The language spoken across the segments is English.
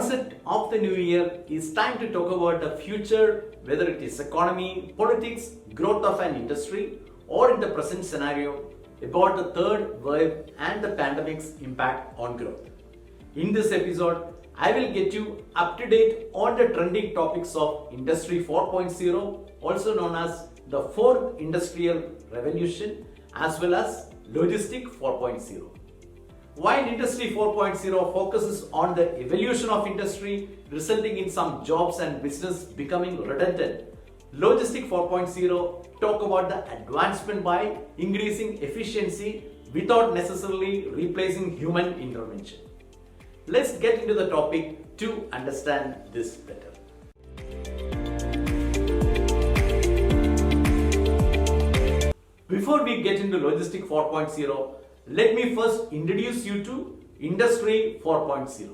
onset of the new year, it's time to talk about the future, whether it is economy, politics, growth of an industry, or in the present scenario, about the third wave and the pandemic's impact on growth. In this episode, I will get you up to date on the trending topics of Industry 4.0, also known as the fourth industrial revolution, as well as Logistic 4.0. While Industry 4.0 focuses on the evolution of industry, resulting in some jobs and business becoming redundant, Logistic 4.0 talk about the advancement by increasing efficiency without necessarily replacing human intervention. Let's get into the topic to understand this better. Before we get into Logistic 4.0, let me first introduce you to Industry 4.0.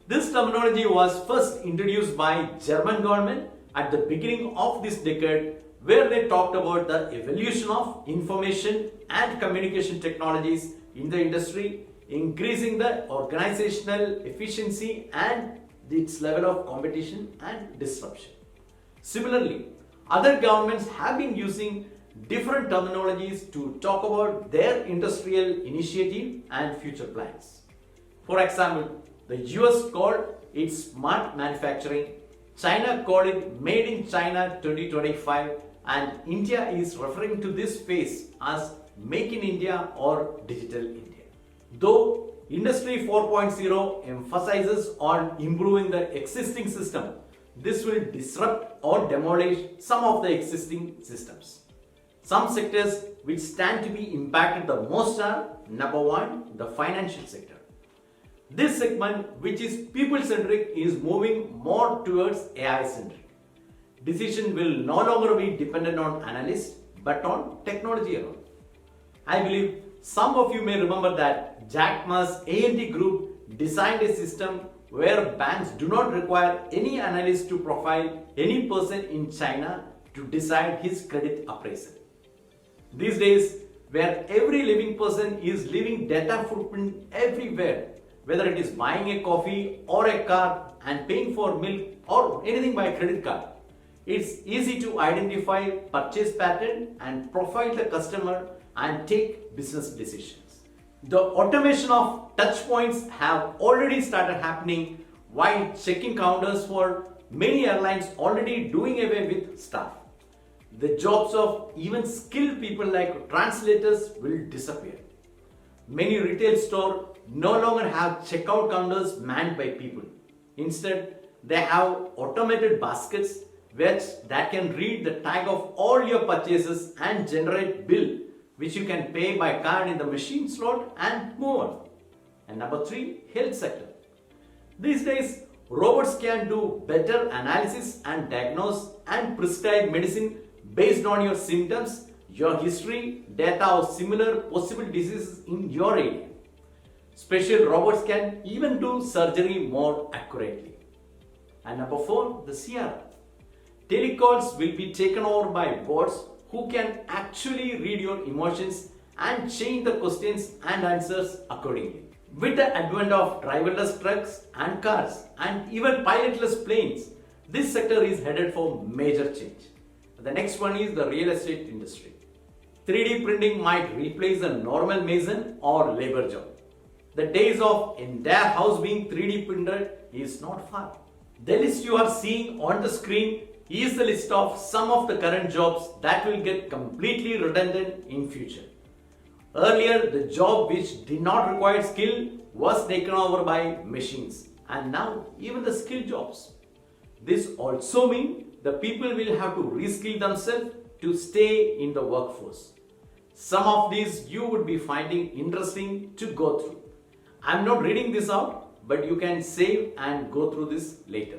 This terminology was first introduced by German government at the beginning of this decade, where they talked about the evolution of information and communication technologies in the industry, increasing the organizational efficiency and its level of competition and disruption. Similarly, other governments have been using different terminologies to talk about their industrial initiative and future plans. For example, the US called it smart manufacturing, China called it Made in China 2025, and India is referring to this phase as Make in India or Digital India. Though Industry 4.0 emphasizes on improving the existing system, this will disrupt or demolish some of the existing systems. Some sectors which stand to be impacted the most are: number one, the financial sector. This segment, which is people-centric, is moving more towards AI-centric. Decision will no longer be dependent on analysts but on technology alone. I believe some of you may remember that Jack Ma's A&T group designed a system where banks do not require any analyst to profile any person in China to decide his credit appraisal. These days, where every living person is leaving data footprint everywhere, whether it is buying a coffee or a car and paying for milk or anything by credit card, it's easy to identify purchase pattern and profile the customer and take business decisions. The automation of touch points have already started happening, while check-in counters for many airlines already doing away with staff. The jobs of even skilled people like translators will disappear. Many retail stores no longer have checkout counters manned by people. Instead, they have automated baskets that can read the tag of all your purchases and generate bill, which you can pay by card in the machine slot and move on. And number three, health sector. These days, robots can do better analysis and diagnose and prescribe medicine based on your symptoms, your history, data of similar possible diseases in your area. Special robots can even do surgery more accurately. And number four, the CRM. Telecalls will be taken over by bots who can actually read your emotions and change the questions and answers accordingly. With the advent of driverless trucks and cars and even pilotless planes, this sector is headed for major change. The next one is the real estate industry. 3D printing might replace a normal mason or labor job. The days of entire house being 3D printed is not far. The list you are seeing on the screen is the list of some of the current jobs that will get completely redundant in future. Earlier, the job which did not require skill was taken over by machines, and now even the skilled jobs. This also means the people will have to reskill themselves to stay in the workforce. Some of these you would be finding interesting to go through. I'm not reading this out, but you can save and go through this later.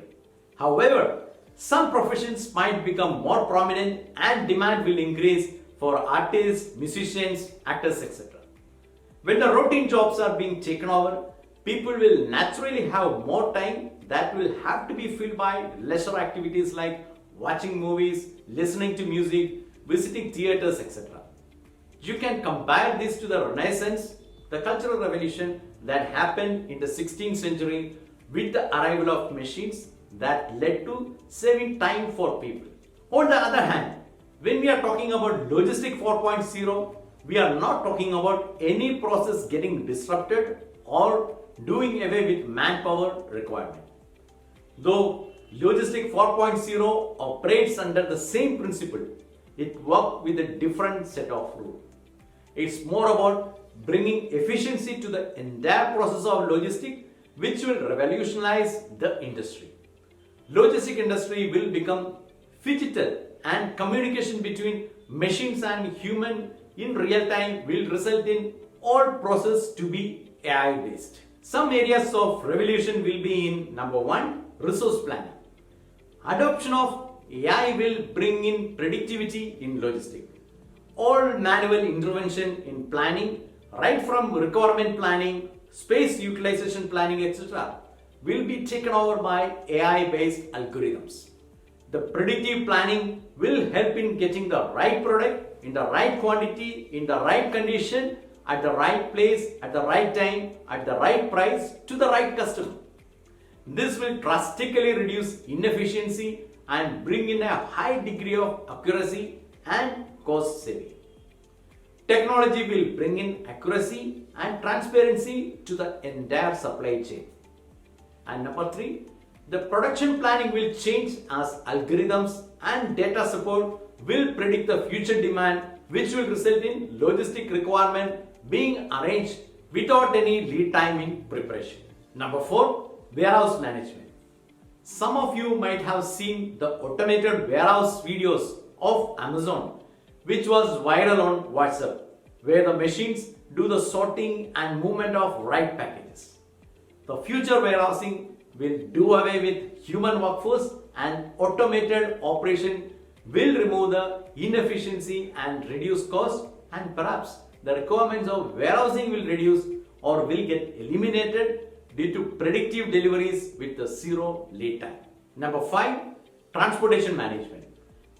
However, some professions might become more prominent and demand will increase for artists, musicians, actors, etc. When the routine jobs are being taken over, people will naturally have more time that will have to be filled by leisure activities like watching movies, listening to music, visiting theaters, etc. You can compare this to the Renaissance, the cultural revolution that happened in the 16th century, with the arrival of machines that led to saving time for people. On the other hand, when we are talking about Logistic 4.0, we are not talking about any process getting disrupted or doing away with manpower requirement. Though Logistic 4.0 operates under the same principle, it works with a different set of rules. It's more about bringing efficiency to the entire process of logistics, which will revolutionize the industry. Logistic industry will become digital, and communication between machines and human in real time will result in all process to be AI based. Some areas of revolution will be in number 1, resource planning. Adoption of AI will bring in predictivity in logistics. All manual intervention in planning, right from requirement planning, space utilization planning, etc., will be taken over by AI-based algorithms. The predictive planning will help in getting the right product in the right quantity, in the right condition, at the right place, at the right time, at the right price to the right customer. This will drastically reduce inefficiency and bring in a high degree of accuracy and cost saving. Technology will bring in accuracy and transparency to the entire supply chain. And number 3, the production planning will change as algorithms and data support will predict the future demand, which will result in logistic requirement being arranged without any lead time in preparation. Number 4, warehouse management. Some of you might have seen the automated warehouse videos of Amazon, which was viral on WhatsApp, where the machines do the sorting and movement of right packages. The future warehousing will do away with human workforce, and automated operation will remove the inefficiency and reduce cost, and perhaps the requirements of warehousing will reduce or will get eliminated due to predictive deliveries with the zero lead time. Number 5, transportation management.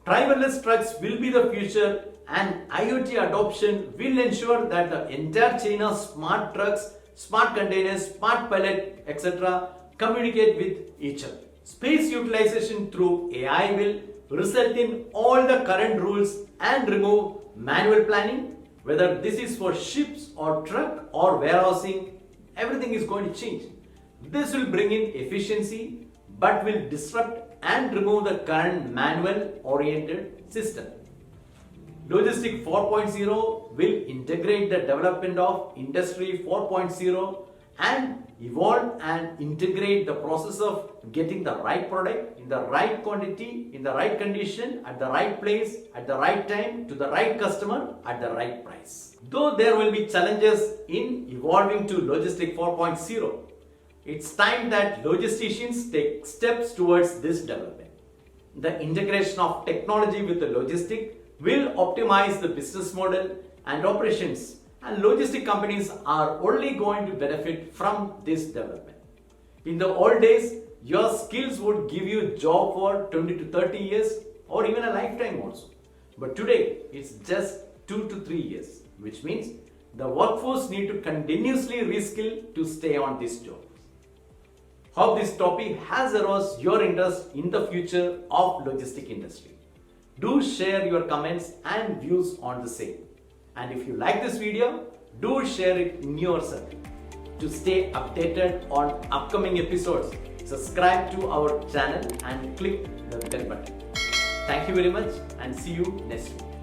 Driverless trucks will be the future, and IoT adoption will ensure that the entire chain of smart trucks, smart containers, smart pallet, etc. communicate with each other. Space utilization through AI will result in all the current rules and remove manual planning. Whether this is for ships or truck or warehousing, everything is going to change. This will bring in efficiency but will disrupt and remove the current manual oriented system. Logistic 4.0 will integrate the development of Industry 4.0 and evolve and integrate the process of getting the right product in the right quantity, in the right condition, at the right place, at the right time, to the right customer, at the right price. Though there will be challenges in evolving to Logistic 4.0, it's time that logisticians take steps towards this development. The integration of technology with the logistic will optimize the business model and operations, and logistic companies are only going to benefit from this development. In the old days, your skills would give you a job for 20 to 30 years or even a lifetime also. But today, it's just 2 to 3 years, which means the workforce need to continuously reskill to stay on this job. Hope this topic has aroused your interest in the future of logistic industry. Do share your comments and views on the same. And if you like this video, do share it in your circle. To stay updated on upcoming episodes, subscribe to our channel and click the bell button. Thank you very much and see you next week.